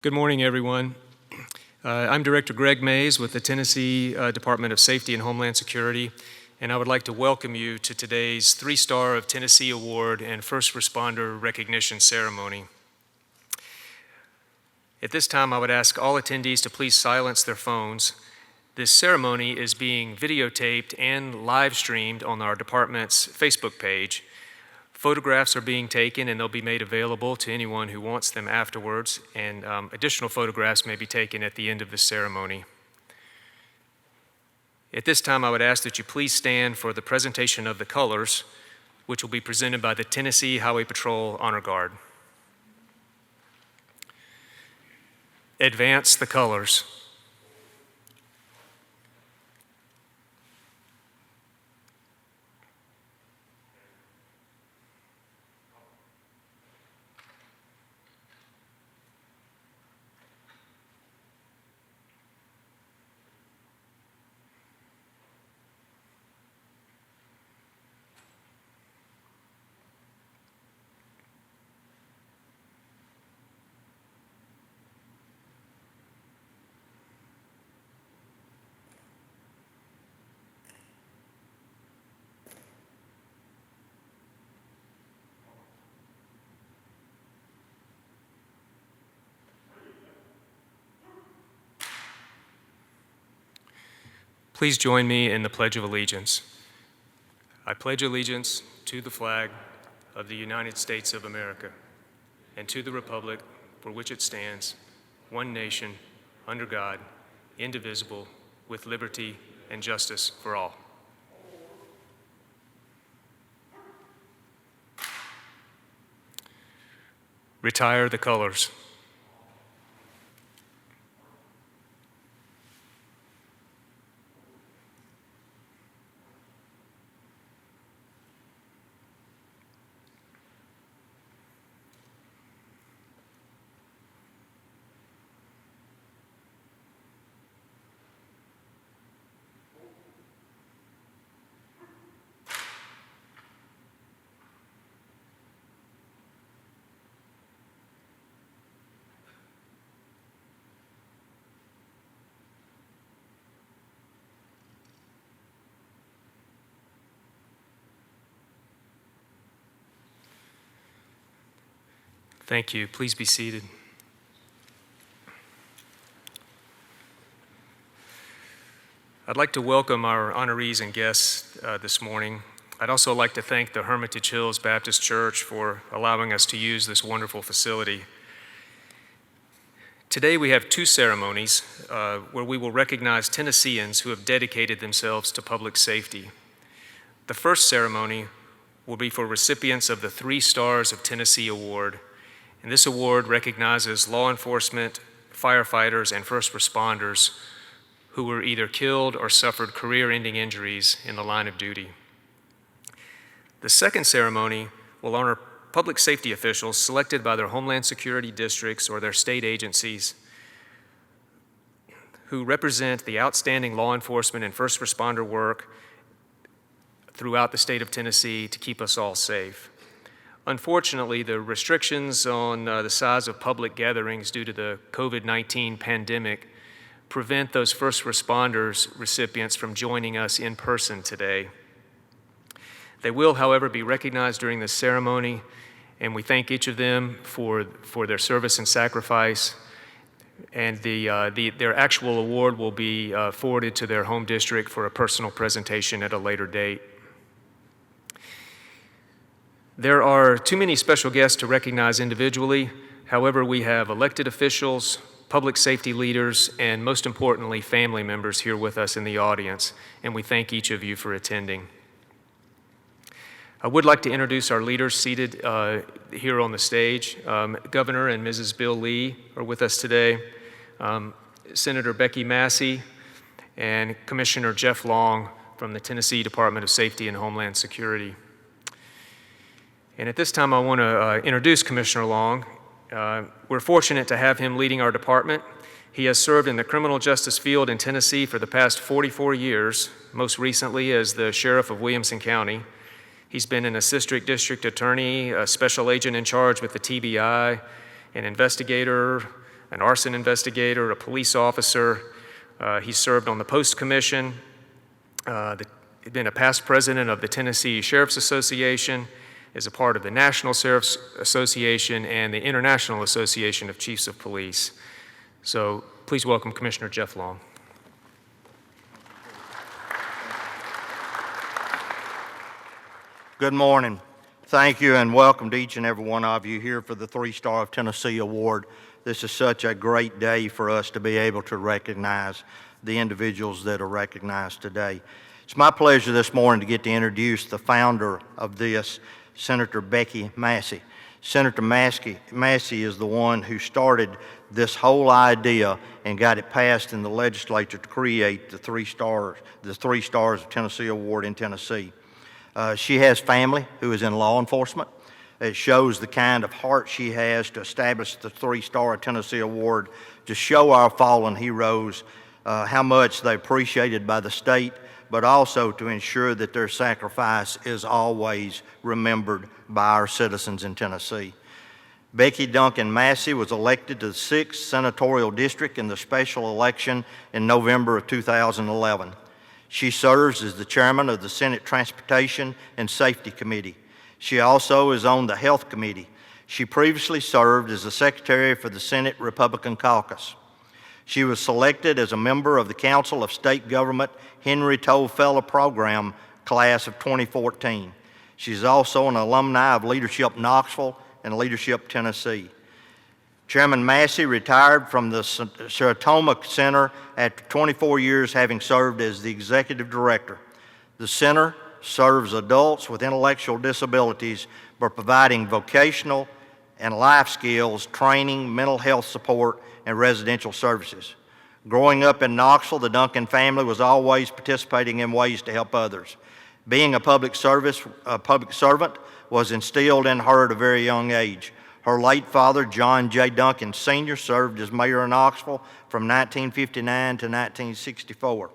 Good morning, everyone. I'm Director Greg Mays with the Tennessee Department of Safety and Homeland Security, and I would like to welcome you to today's 3-Star of Tennessee Award and First Responder Recognition Ceremony. At this time, I would ask all attendees to please silence their phones. This ceremony is being videotaped and live streamed on our department's Facebook page. Photographs are being taken and they'll be made available to anyone who wants them afterwards, and additional photographs may be taken at the end of the ceremony. At this time, I would ask that you please stand for the presentation of the colors, which will be presented by the Tennessee Highway Patrol Honor Guard. Advance the colors. Please join me in the Pledge of Allegiance. I pledge allegiance to the flag of the United States of America and to the republic for which it stands, one nation, under God, indivisible, with liberty and justice for all. Retire the colors. Thank you. Please be seated. I'd like to welcome our honorees and guests this morning. I'd also like to thank the Hermitage Hills Baptist Church for allowing us to use this wonderful facility. Today we have 2 ceremonies where we will recognize Tennesseans who have dedicated themselves to public safety. The first ceremony will be for recipients of the 3 Stars of Tennessee Award. And this award recognizes law enforcement, firefighters, and first responders who were either killed or suffered career-ending injuries in the line of duty. The second ceremony will honor public safety officials selected by their Homeland Security districts or their state agencies who represent the outstanding law enforcement and first responder work throughout the state of Tennessee to keep us all safe. Unfortunately, the restrictions on the size of public gatherings due to the COVID-19 pandemic prevent those first responders recipients from joining us in person today. They will, however, be recognized during this ceremony, and we thank each of them for their service and sacrifice. And their actual award will be forwarded to their home district for a personal presentation at a later date. There are too many special guests to recognize individually. However, we have elected officials, public safety leaders, and most importantly, family members here with us in the audience, and we thank each of you for attending. I would like to introduce our leaders seated here on the stage. Governor and Mrs. Bill Lee are with us today, Senator Becky Massey, and Commissioner Jeff Long from the Tennessee Department of Safety and Homeland Security. And at this time, I want to introduce Commissioner Long. We're fortunate to have him leading our department. He has served in the criminal justice field in Tennessee for the past 44 years, most recently as the Sheriff of Williamson County. He's been an assistant district attorney, a special agent in charge with the TBI, an investigator, an arson investigator, a police officer. He served on the Post Commission, he'd been a past president of the Tennessee Sheriff's Association, is a part of the National Sheriff's Association and the International Association of Chiefs of Police. So please welcome Commissioner Jeff Long. Good morning. Thank you and welcome to each and every one of you here for the 3-Star of Tennessee Award. This is such a great day for us to be able to recognize the individuals that are recognized today. It's my pleasure this morning to get to introduce the founder of this, Senator Becky Massey. Senator Massey is the one who started this whole idea and got it passed in the legislature to create the 3 Stars of Tennessee Award in Tennessee. She has family who is in law enforcement. It shows the kind of heart she has to establish the 3-Star of Tennessee Award to show our fallen heroes how much they're appreciated by the state, but also to ensure that their sacrifice is always remembered by our citizens in Tennessee. Becky Duncan Massey was elected to the 6th Senatorial District in the special election in November of 2011. She serves as the chairman of the Senate Transportation and Safety Committee. She also is on the Health Committee. She previously served as the secretary for the Senate Republican Caucus. She was selected as a member of the Council of State Government Henry Toll Fellow Program class of 2014. She's also an alumni of Leadership Knoxville and Leadership Tennessee. Chairman Massey retired from the Saratoga Center after 24 years having served as the executive director. The center serves adults with intellectual disabilities by providing vocational and life skills, training, mental health support, and residential services. Growing up in Knoxville, the Duncan family was always participating in ways to help others. Being a public servant was instilled in her at a very young age. Her late father, John J. Duncan Sr., served as mayor of Knoxville from 1959 to 1964,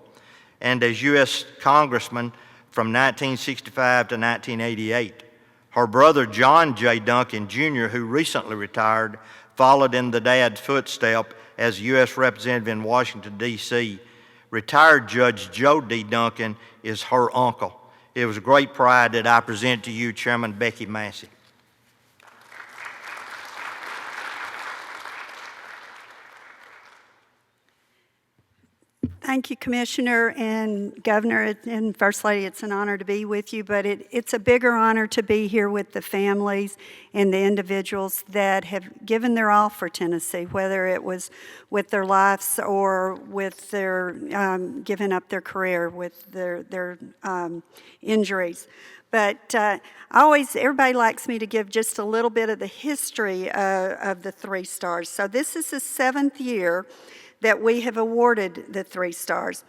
and as U.S. Congressman from 1965 to 1988. Her brother, John J. Duncan Jr., who recently retired, followed in the dad's footstep as U.S. Representative in Washington, D.C. Retired Judge Joe D. Duncan is her uncle. It was a great pride that I present to you Chairman Becky Massey. Thank you, Commissioner and Governor and First Lady. It's an honor to be with you, but it's a bigger honor to be here with the families and the individuals that have given their all for Tennessee, whether it was with their lives or with their giving up their career with their injuries. But everybody likes me to give just a little bit of the history of the 3 Stars. So this is the 7th year that we have awarded the 3 Stars.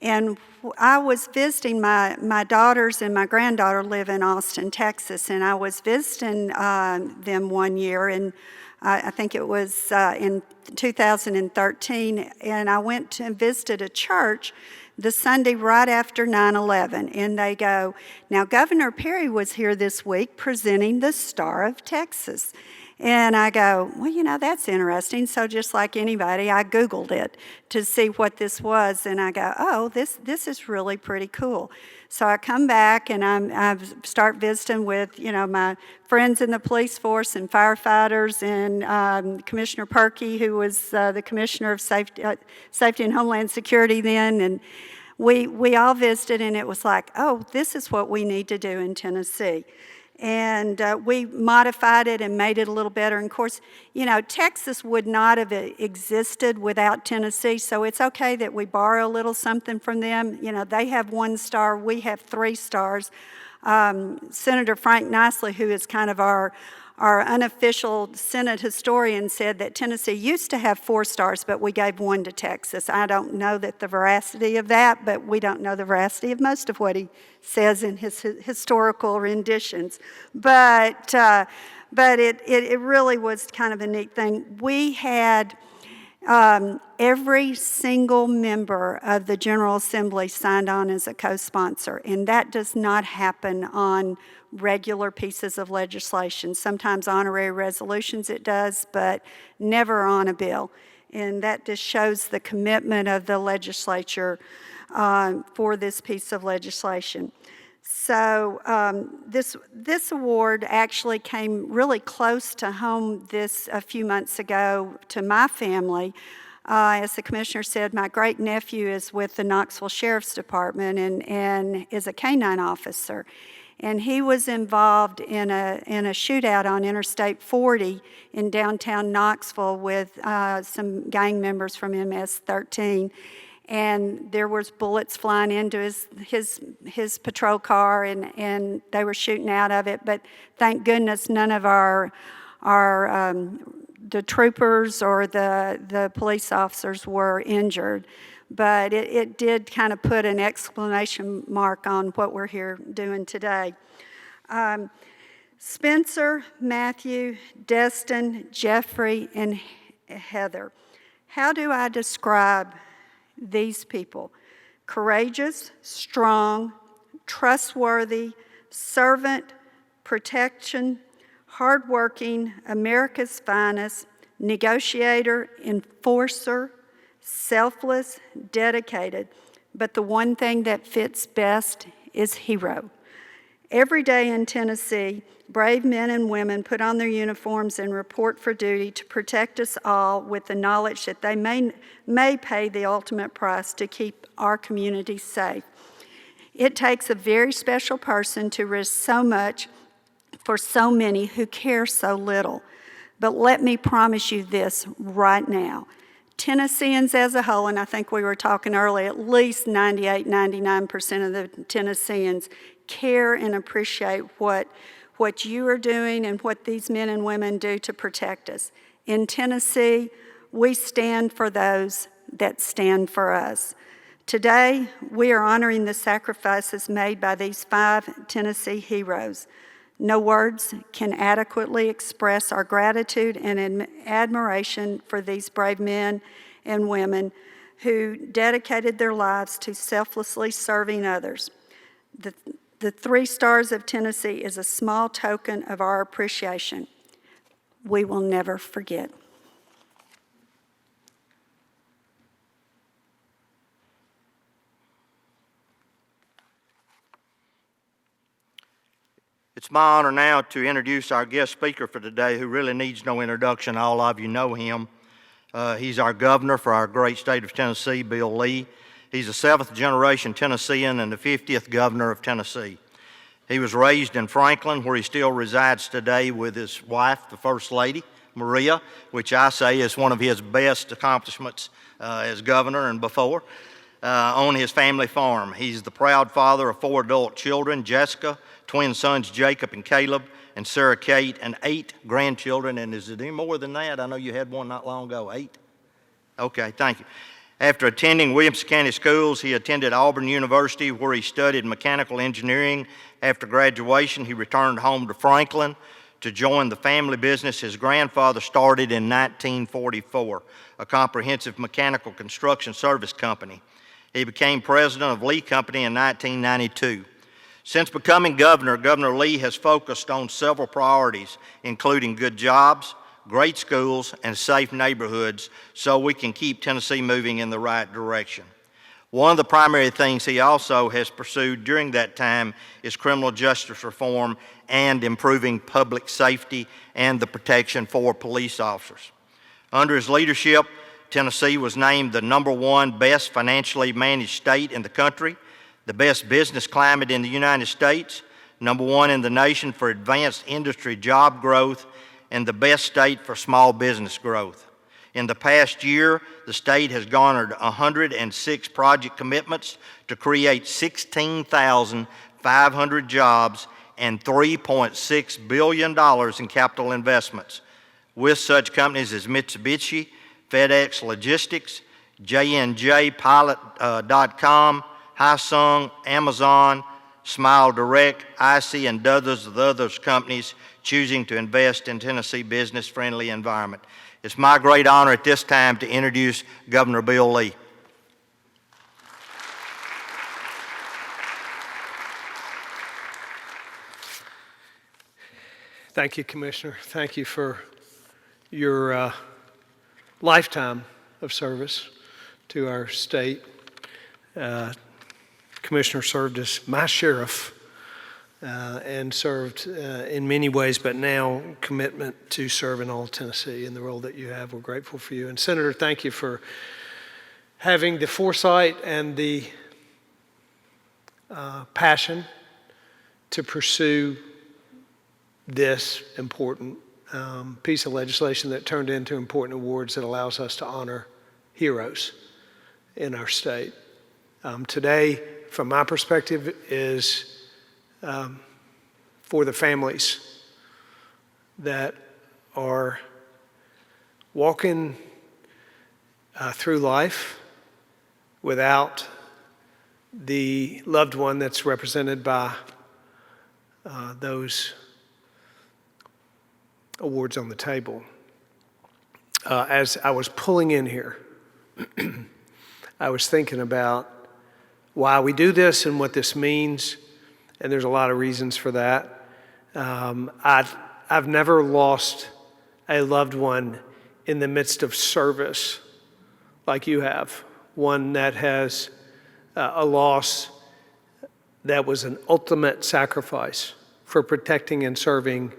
And I was visiting, my daughters and my granddaughter live in Austin, Texas, and I was visiting them one year, and I think it was in 2013, and I went and visited a church the Sunday right after 9/11, and they go, now Governor Perry was here this week presenting the Star of Texas. And I go, well, you know, that's interesting. So just like anybody, I Googled it to see what this was. And I go, oh, this is really pretty cool. So I come back and I start visiting with, you know, my friends in the police force and firefighters and Commissioner Perkey, who was the Commissioner of Safety and Homeland Security then. And we all visited, and it was like, oh, this is what we need to do in Tennessee. And we modified it and made it a little better. And of course, you know, Texas would not have existed without Tennessee, so it's okay that we borrow a little something from them. You know, they have 1 star, we have 3 stars. Senator Frank Nicely, who is kind of our unofficial Senate historian, said that Tennessee used to have 4 stars, but we gave 1 to Texas. I don't know the veracity of that, but we don't know the veracity of most of what he says in his historical renditions. But it really was kind of a neat thing. We had every single member of the General Assembly signed on as a co-sponsor, and that does not happen on regular pieces of legislation. Sometimes honorary resolutions it does, but never on a bill. And that just shows the commitment of the legislature for this piece of legislation. So this award actually came really close to home a few months ago to my family. As the commissioner said, my great-nephew is with the Knoxville Sheriff's Department and is a canine officer. And he was involved in a shootout on Interstate 40 in downtown Knoxville with some gang members from MS-13. And there was bullets flying into his patrol car, and they were shooting out of it. But thank goodness none of the troopers or the police officers were injured. But it did kind of put an exclamation mark on what we're here doing today. Spencer, Matthew, Destin, Jeffrey, and Heather. How do I describe these people? Courageous, strong, trustworthy, servant, protection, hardworking, America's finest, negotiator, enforcer, selfless, dedicated, but the one thing that fits best is hero. Every day in Tennessee, brave men and women put on their uniforms and report for duty to protect us all with the knowledge that they may pay the ultimate price to keep our communities safe. It takes a very special person to risk so much for so many who care so little. But let me promise you this right now. Tennesseans as a whole, and I think we were talking earlier, at least 98-99% of the Tennesseans care and appreciate what you are doing and what these men and women do to protect us. In Tennessee, we stand for those that stand for us. Today, we are honoring the sacrifices made by these 5 Tennessee heroes. No words can adequately express our gratitude and admiration for these brave men and women who dedicated their lives to selflessly serving others. The 3 Stars of Tennessee is a small token of our appreciation. We will never forget. It's my honor now to introduce our guest speaker for today, who really needs no introduction. All of you know him. He's our governor for our great state of Tennessee, Bill Lee. He's a 7th-generation Tennessean and the 50th governor of Tennessee. He was raised in Franklin, where he still resides today with his wife, the First Lady, Maria, which I say is one of his best accomplishments as governor and before, on his family farm. He's the proud father of 4 adult children, Jessica, twin sons Jacob and Caleb, and Sarah Kate, and 8 grandchildren. And is it any more than that? I know you had one not long ago. 8? Okay, thank you. After attending Williamson County schools, he attended Auburn University, where he studied mechanical engineering. After graduation, he returned home to Franklin to join the family business his grandfather started in 1944, a comprehensive mechanical construction service company. He became president of Lee Company in 1992. Since becoming governor, Governor Lee has focused on several priorities, including good jobs, great schools, and safe neighborhoods, so we can keep Tennessee moving in the right direction. One of the primary things he also has pursued during that time is criminal justice reform and improving public safety and the protection for police officers. Under his leadership, Tennessee was named the #1 best financially managed state in the country, the best business climate in the United States, #1 in the nation for advanced industry job growth, and the best state for small business growth. In the past year, the state has garnered 106 project commitments to create 16,500 jobs and $3.6 billion in capital investments, with such companies as Mitsubishi, FedEx Logistics, J&J Pilot.com, Hyosung, Amazon, Smile Direct, IC, and dozens of other companies choosing to invest in Tennessee business-friendly environment. It's my great honor at this time to introduce Governor Bill Lee. Thank you, Commissioner. Thank you for your lifetime of service to our state. Commissioner served as my sheriff and served in many ways, but now commitment to serve in all Tennessee in the role that you have. We're grateful for you. And Senator, thank you for having the foresight and the passion to pursue this important piece of legislation that turned into important awards that allows us to honor heroes in our state. Today, from my perspective, is for the families that are walking through life without the loved one that's represented by those awards on the table. As I was pulling in here, I was thinking about why we do this and what this means, and there's a lot of reasons for that. I've never lost a loved one in the midst of service like you have, one that has a loss that was an ultimate sacrifice for protecting and serving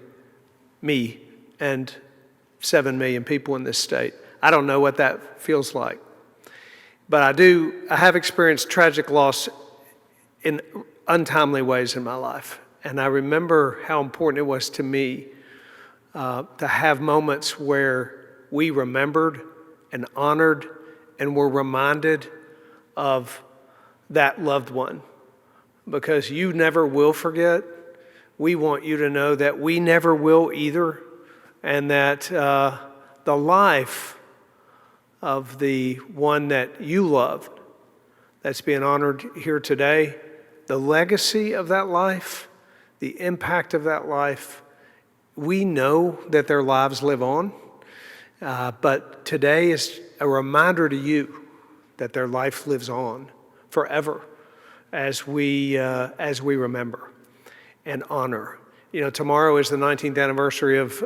me and 7 million people in this state. I don't know what that feels like. But I have experienced tragic loss in untimely ways in my life. And I remember how important it was to me to have moments where we remembered and honored and were reminded of that loved one. Because you never will forget. We want you to know that we never will either. And that the life of the one that you loved that's being honored here today, the legacy of that life, the impact of that life, we know that their lives live on, but today is a reminder to you that their life lives on forever as we remember and honor. You know, tomorrow is the 19th anniversary of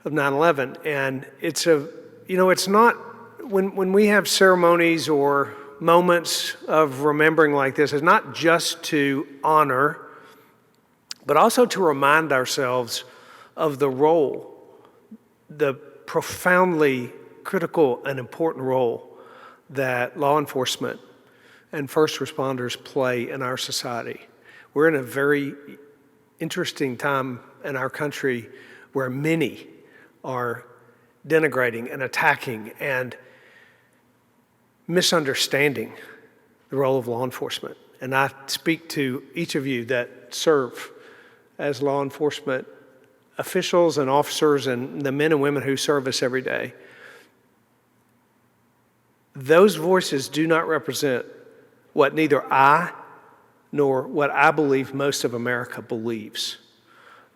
9/11, and it's not, when we have ceremonies or moments of remembering like this, it's not just to honor, but also to remind ourselves of the role, the profoundly critical and important role that law enforcement and first responders play in our society. We're in a very interesting time in our country where many are denigrating and attacking and misunderstanding the role of law enforcement. And I speak to each of you that serve as law enforcement officials and officers and the men and women who serve us every day. Those voices do not represent what neither I nor what I believe most of America believes.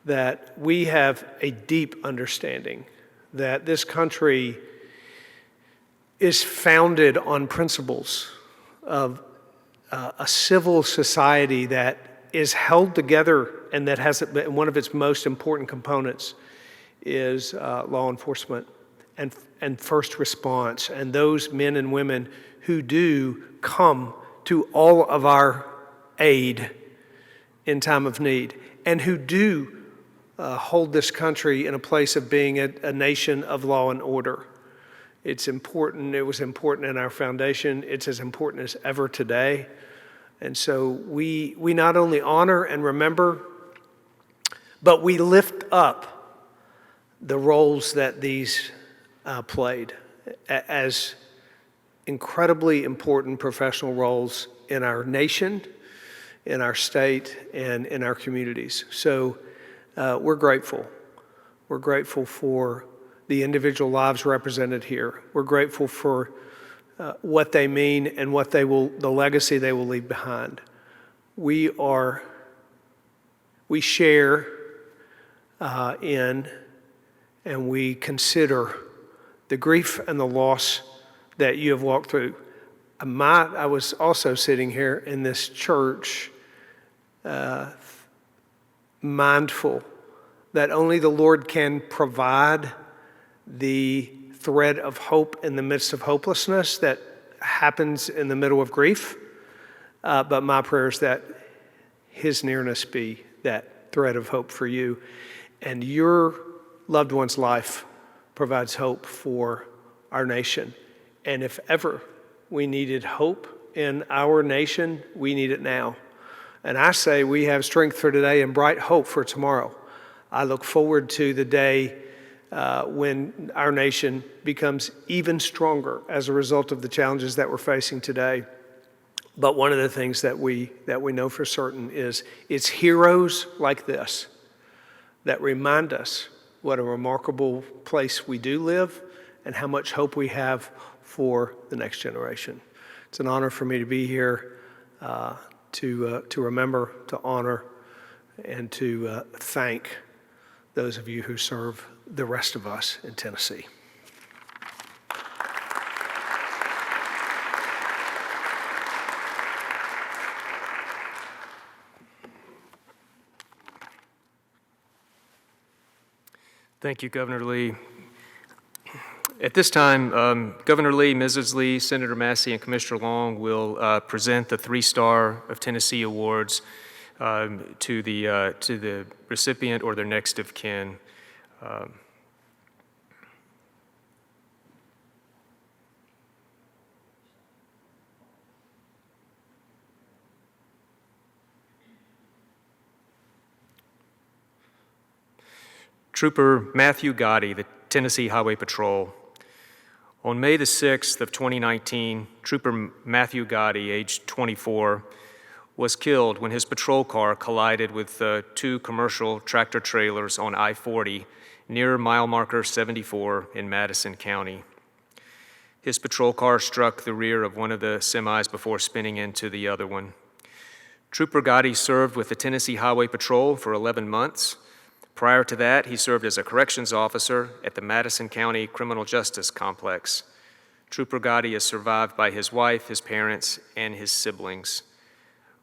That we have a deep understanding that this country is founded on principles of a civil society that is held together and that has one of its most important components is law enforcement and first response, and those men and women who do come to all of our aid in time of need, and who do hold this country in a place of being a nation of law and order. It's important. It was important in our foundation. It's as important as ever today. And so we not only honor and remember, but we lift up the roles that these played as incredibly important professional roles in our nation, in our state, and in our communities. So we're grateful. We're grateful for the individual lives represented here. We're grateful for what they mean and the legacy they will leave behind. We share in and we consider the grief and the loss that you have walked through. I was also sitting here in this church mindful that only the Lord can provide the thread of hope in the midst of hopelessness that happens in the middle of grief. But my prayer is that his nearness be that thread of hope for you. And your loved one's life provides hope for our nation. And if ever we needed hope in our nation, we need it now. And I say we have strength for today and bright hope for tomorrow. I look forward to the day when our nation becomes even stronger as a result of the challenges that we're facing today. But one of the things that we know for certain is it's heroes like this that remind us what a remarkable place we do live and how much hope we have for the next generation. It's an honor for me to be here to remember, to honor, and to thank those of you who serve the rest of us in Tennessee. Thank you, Governor Lee. At this time, Governor Lee, Mrs. Lee, Senator Massey, and Commissioner Long will present the 3-Star of Tennessee Awards to the recipient or their next of kin. Trooper Matthew Gotti, the Tennessee Highway Patrol. On May the 6th of 2019, Trooper Matthew Gotti, aged 24, was killed when his patrol car collided with 2 commercial tractor trailers on I-40 near mile marker 74 in Madison County. His patrol car struck the rear of one of the semis before spinning into the other one. Trooper Gotti served with the Tennessee Highway Patrol for 11 months. Prior to that, he served as a corrections officer at the Madison County Criminal Justice Complex. Trooper Gotti is survived by his wife, his parents, and his siblings.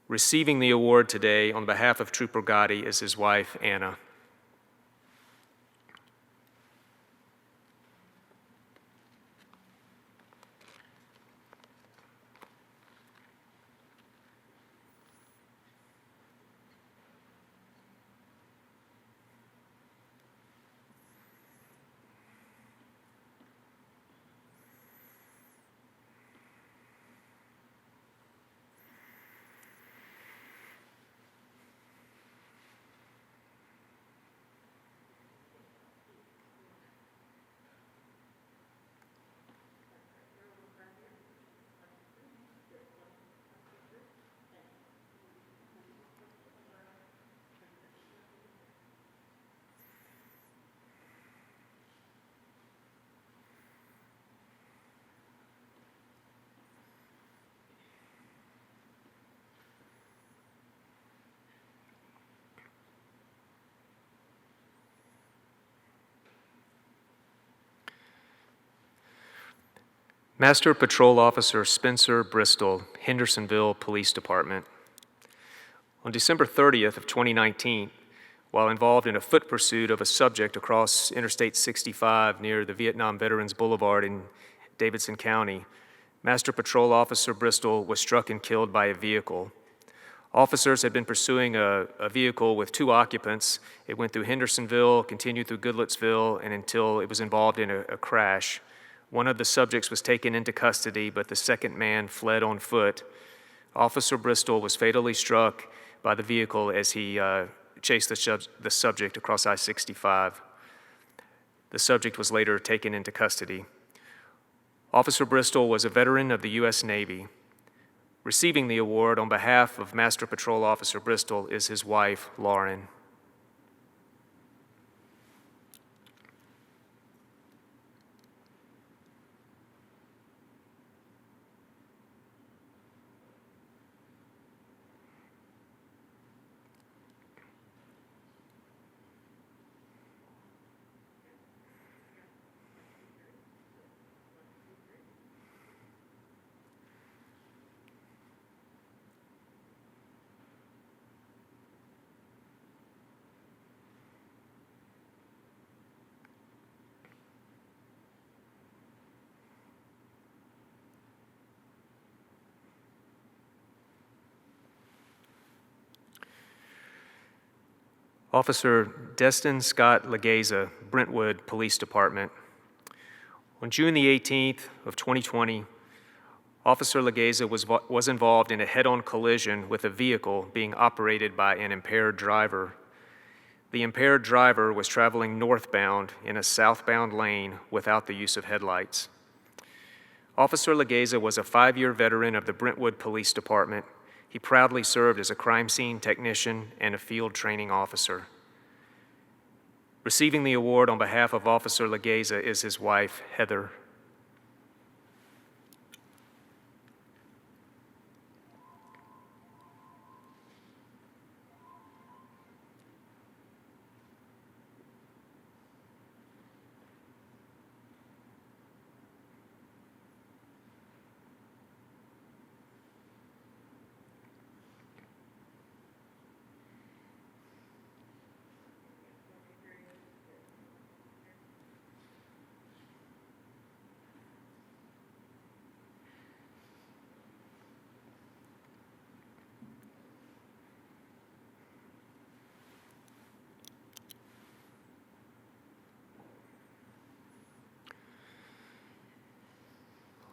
Receiving the award today on behalf of Trooper Gotti is his wife, Anna. Master Patrol Officer Spencer Bristol, Hendersonville Police Department. On December 30th of 2019, while involved in a foot pursuit of a subject across Interstate 65 near the Vietnam Veterans Boulevard in Davidson County, Master Patrol Officer Bristol was struck and killed by a vehicle. Officers had been pursuing a vehicle with 2 occupants. It went through Hendersonville, continued through Goodlettsville, and until it was involved in a crash. One of the subjects was taken into custody, but the second man fled on foot. Officer Bristol was fatally struck by the vehicle as he chased the subject across I-65. The subject was later taken into custody. Officer Bristol was a veteran of the U.S. Navy. Receiving the award on behalf of Master Patrol Officer Bristol is his wife, Lauren. Officer Destin Scott Legeza, Brentwood Police Department. On June the 18th of 2020, Officer Legeza was involved in a head-on collision with a vehicle being operated by an impaired driver. The impaired driver was traveling northbound in a southbound lane without the use of headlights. Officer Legeza was a 5-year veteran of the Brentwood Police Department. He proudly served as a crime scene technician and a field training officer. Receiving the award on behalf of Officer Legeza is his wife, Heather.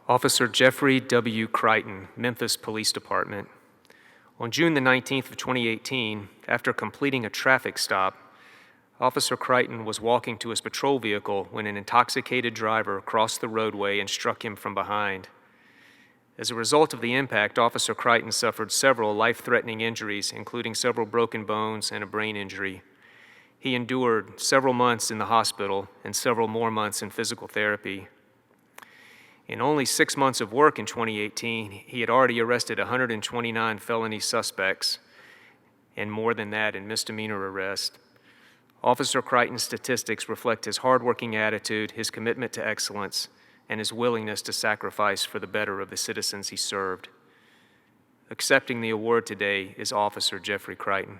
Officer Jeffrey W. Crichton, Memphis Police Department. On June the 19th of 2018, after completing a traffic stop, Officer Crichton was walking to his patrol vehicle when an intoxicated driver crossed the roadway and struck him from behind. As a result of the impact, Officer Crichton suffered several life-threatening injuries, including several broken bones and a brain injury. He endured several months in the hospital and several more months in physical therapy. In only 6 months of work in 2018, he had already arrested 129 felony suspects and more than that in misdemeanor arrests. Officer Crichton's statistics reflect his hardworking attitude, his commitment to excellence, and his willingness to sacrifice for the better of the citizens he served. Accepting the award today is Officer Jeffrey Crichton.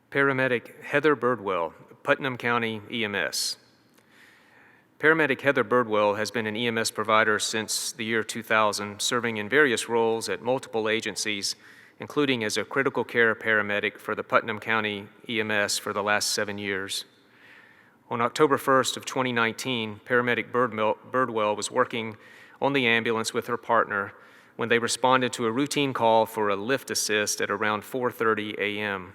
Paramedic Heather Birdwell, Putnam County EMS. Paramedic Heather Birdwell has been an EMS provider since the year 2000, serving in various roles at multiple agencies, including as a critical care paramedic for the Putnam County EMS for the last 7 years. On October 1st of 2019, Paramedic Birdwell was working on the ambulance with her partner when they responded to a routine call for a lift assist at around 4:30 a.m.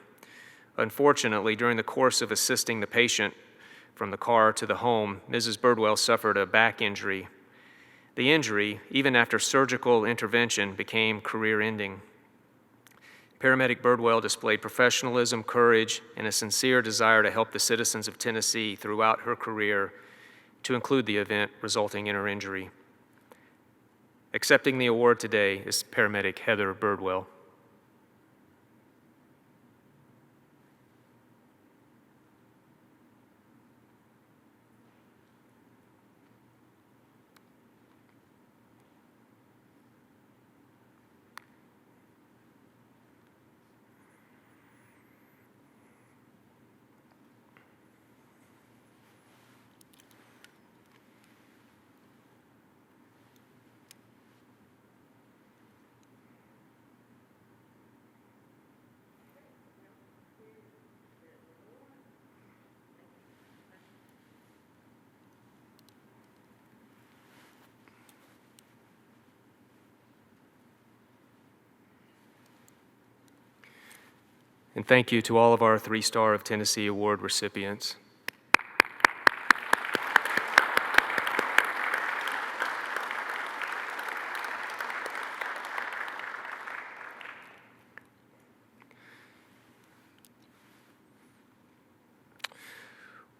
Unfortunately, during the course of assisting the patient from the car to the home, Mrs. Birdwell suffered a back injury. The injury, even after surgical intervention, became career-ending. Paramedic Birdwell displayed professionalism, courage, and a sincere desire to help the citizens of Tennessee throughout her career, to include the event resulting in her injury. Accepting the award today is Paramedic Heather Birdwell. And thank you to all of our 3-Star of Tennessee Award recipients.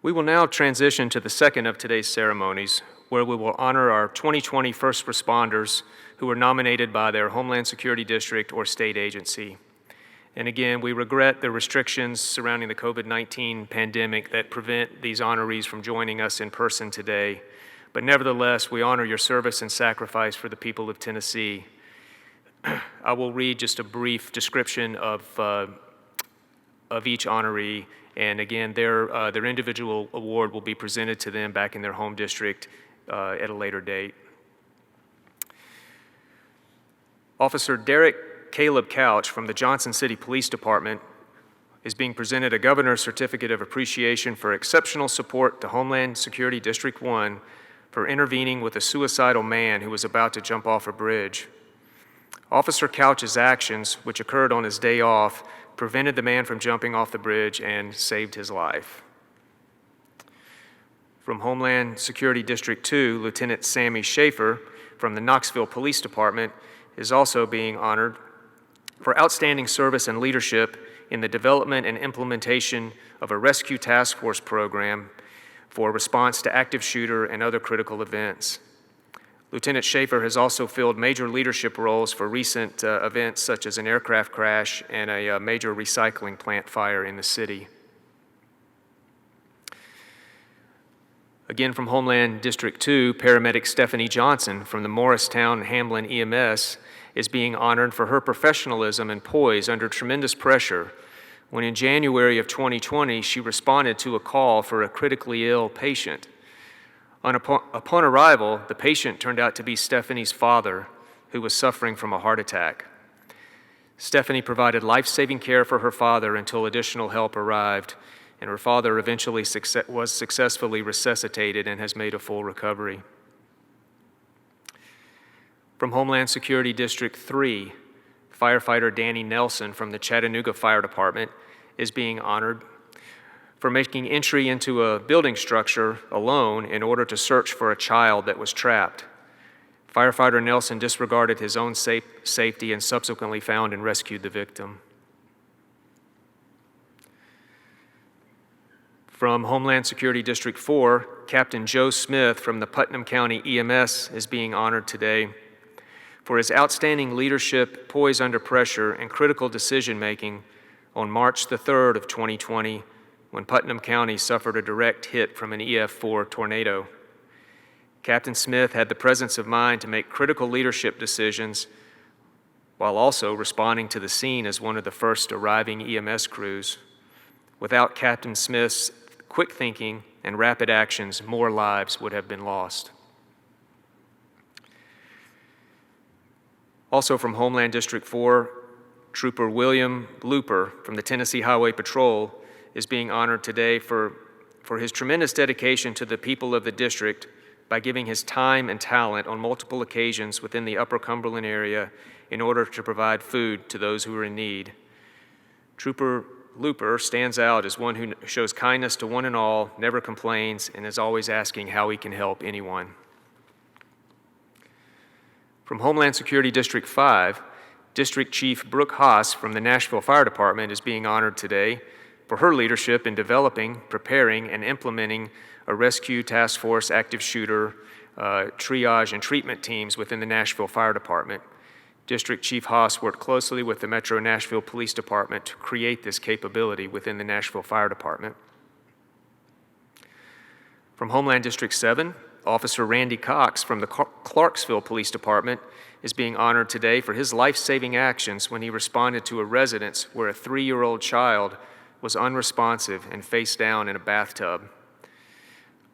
We will now transition to the second of today's ceremonies, where we will honor our 2020 first responders who were nominated by their Homeland Security District or state agency. And again, we regret the restrictions surrounding the COVID-19 pandemic that prevent these honorees from joining us in person today. But nevertheless, we honor your service and sacrifice for the people of Tennessee. I will read just a brief description of each honoree. And again, their individual award will be presented to them back in their home district at a later date. Officer Derek Caleb Couch from the Johnson City Police Department is being presented a Governor's Certificate of Appreciation for exceptional support to Homeland Security District 1 for intervening with a suicidal man who was about to jump off a bridge. Officer Couch's actions, which occurred on his day off, prevented the man from jumping off the bridge and saved his life. From Homeland Security District 2, Lieutenant Sammy Schaefer from the Knoxville Police Department is also being honored for outstanding service and leadership in the development and implementation of a rescue task force program for response to active shooter and other critical events. Lieutenant Schaefer has also filled major leadership roles for recent events such as an aircraft crash and a major recycling plant fire in the city. Again, from Homeland District 2, Paramedic Stephanie Johnson from the Morristown Hamlin EMS is being honored for her professionalism and poise under tremendous pressure when in January of 2020 she responded to a call for a critically ill patient. Upon arrival, the patient turned out to be Stephanie's father, who was suffering from a heart attack. Stephanie provided life-saving care for her father until additional help arrived, and her father eventually was successfully resuscitated and has made a full recovery. From Homeland Security District 3, firefighter Danny Nelson from the Chattanooga Fire Department is being honored for making entry into a building structure alone in order to search for a child that was trapped. Firefighter Nelson disregarded his own safety and subsequently found and rescued the victim. From Homeland Security District 4, Captain Joe Smith from the Putnam County EMS is being honored today for his outstanding leadership, poise under pressure, and critical decision-making on March the 3rd of 2020 when Putnam County suffered a direct hit from an EF4 tornado. Captain Smith had the presence of mind to make critical leadership decisions while also responding to the scene as one of the first arriving EMS crews. Without Captain Smith's quick thinking and rapid actions, more lives would have been lost. Also from Homeland District 4, Trooper William Looper from the Tennessee Highway Patrol is being honored today for his tremendous dedication to the people of the district by giving his time and talent on multiple occasions within the Upper Cumberland area in order to provide food to those who are in need. Trooper Looper stands out as one who shows kindness to one and all, never complains, and is always asking how he can help anyone. From Homeland Security District 5, District Chief Brooke Haas from the Nashville Fire Department is being honored today for her leadership in developing, preparing, and implementing a rescue task force, active shooter, triage, and treatment teams within the Nashville Fire Department. District Chief Haas worked closely with the Metro Nashville Police Department to create this capability within the Nashville Fire Department. From Homeland District 7, Officer Randy Cox from the Clarksville Police Department is being honored today for his life-saving actions when he responded to a residence where a 3-year-old child was unresponsive and face down in a bathtub.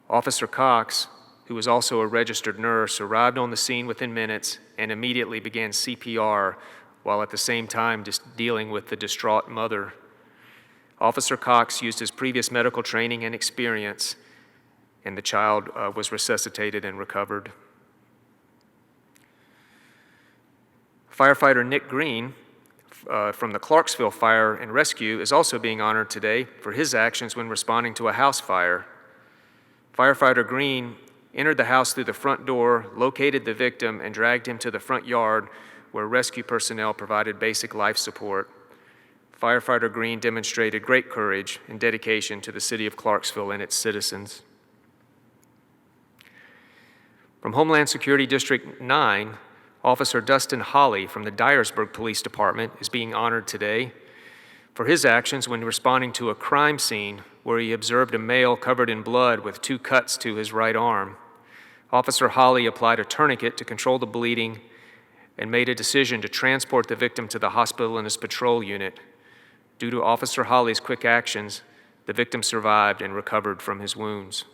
Officer Cox, who was also a registered nurse, arrived on the scene within minutes and immediately began CPR while at the same time just dealing with the distraught mother. Officer Cox used his previous medical training and experience, and the child was resuscitated and recovered. Firefighter Nick Greene from the Clarksville Fire and Rescue is also being honored today for his actions when responding to a house fire. Firefighter Greene entered the house through the front door, located the victim, and dragged him to the front yard where rescue personnel provided basic life support. Firefighter Greene demonstrated great courage and dedication to the city of Clarksville and its citizens. From Homeland Security District 9, Officer Dustin Holley from the Dyersburg Police Department is being honored today for his actions when responding to a crime scene where he observed a male covered in blood with 2 cuts to his right arm. Officer Holley applied a tourniquet to control the bleeding and made a decision to transport the victim to the hospital in his patrol unit. Due to Officer Holley's quick actions, the victim survived and recovered from his wounds.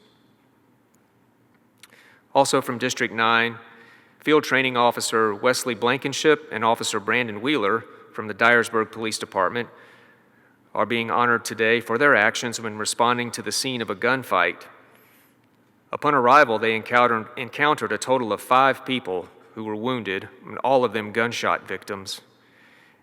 Also from District 9, Field Training Officer Wesley Blankenship and Officer Brandon Wheeler from the Dyersburg Police Department are being honored today for their actions when responding to the scene of a gunfight. Upon arrival, they encountered a total of 5 people who were wounded, and all of them gunshot victims.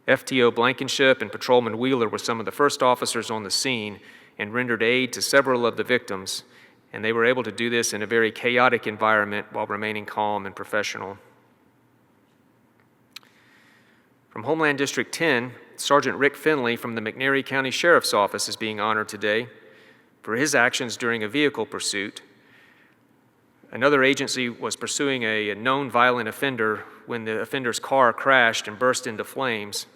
FTO Blankenship and Patrolman Wheeler were some of the first officers on the scene and rendered aid to several of the victims, and they were able to do this in a very chaotic environment while remaining calm and professional. From Homeland District 10, Sergeant Rick Finley from the McNairy County Sheriff's Office is being honored today for his actions during a vehicle pursuit. Another agency was pursuing a known violent offender when the offender's car crashed and burst into flames.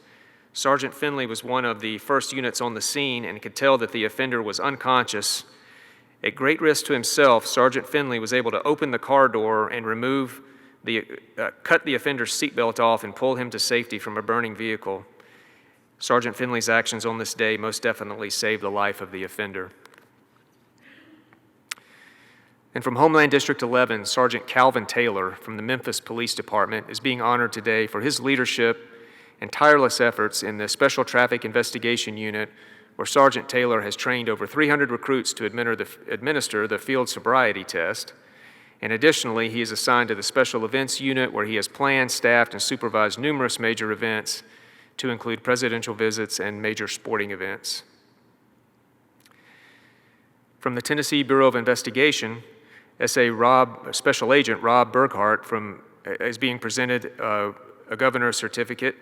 Sergeant Finley was one of the first units on the scene and could tell that the offender was unconscious. At great risk to himself, Sergeant Finley was able to open the car door and cut the offender's seatbelt off and pull him to safety from a burning vehicle. Sergeant Finley's actions on this day most definitely saved the life of the offender. And from Homeland District 11, Sergeant Calvin Taylor from the Memphis Police Department is being honored today for his leadership and tireless efforts in the Special Traffic Investigation Unit, where Sergeant Taylor has trained over 300 recruits to administer the field sobriety test. And additionally, he is assigned to the Special Events Unit, where he has planned, staffed, and supervised numerous major events to include presidential visits and major sporting events. From the Tennessee Bureau of Investigation, Special Agent Rob Burkhart is being presented a governor's certificate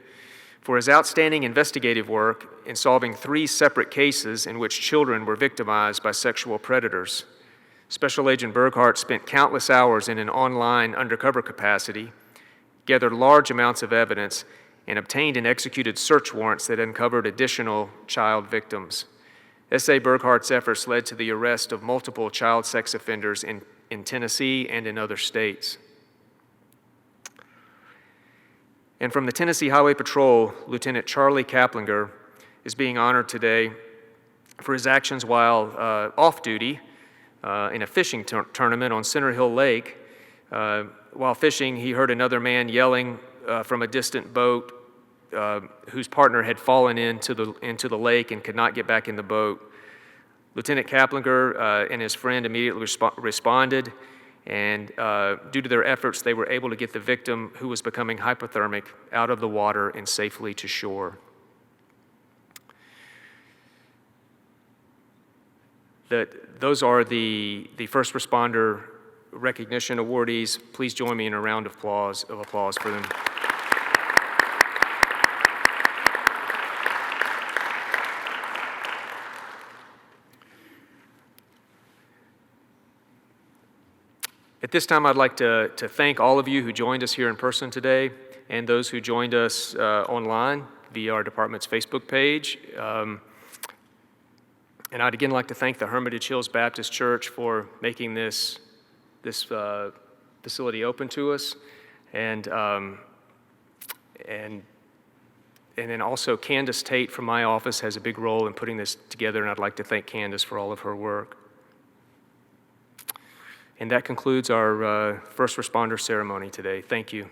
for his outstanding investigative work in solving 3 separate cases in which children were victimized by sexual predators. Special Agent Burkhart spent countless hours in an online undercover capacity, gathered large amounts of evidence, and obtained and executed search warrants that uncovered additional child victims. S.A. Burkhart's efforts led to the arrest of multiple child sex offenders in Tennessee and in other states. And from the Tennessee Highway Patrol, Lieutenant Charlie Kaplanger is being honored today for his actions while off duty in a fishing tournament on Center Hill Lake. While fishing, he heard another man yelling from a distant boat whose partner had fallen into the lake and could not get back in the boat. Lieutenant Kaplanger and his friend immediately responded, and due to their efforts, they were able to get the victim, who was becoming hypothermic, out of the water and safely to shore. Those are the first responder recognition awardees. Please join me in a round of applause for them. At this time, I'd like to thank all of you who joined us here in person today and those who joined us online via our department's Facebook page. And I'd again like to thank the Hermitage Hills Baptist Church for making this facility open to us, and then also Candace Tate from my office has a big role in putting this together, and I'd like to thank Candace for all of her work. And that concludes our first responder ceremony today. Thank you.